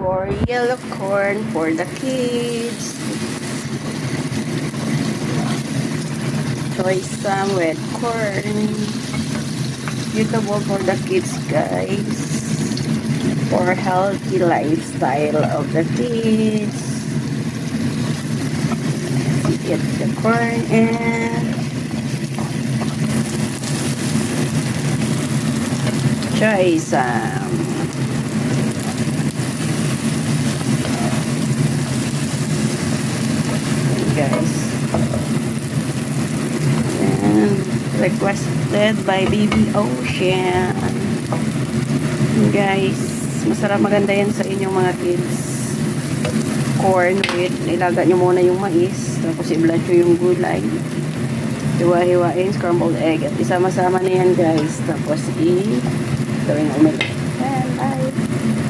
for yellow corn for the kids. Choice some with corn. Suitable for the kids, guys. For healthy lifestyle of the kids. Get the corn and try some. Guys, and requested by Baby Ocean. Guys, masarap, maganda yan sa inyong mga kids. Corn with, ilaga nyo muna yung mais, tapos i-blanch nyo yung gulay, hiwa-hiwain, scrambled egg, at isama-sama na yan, guys, tapos gawin omelette. And bye!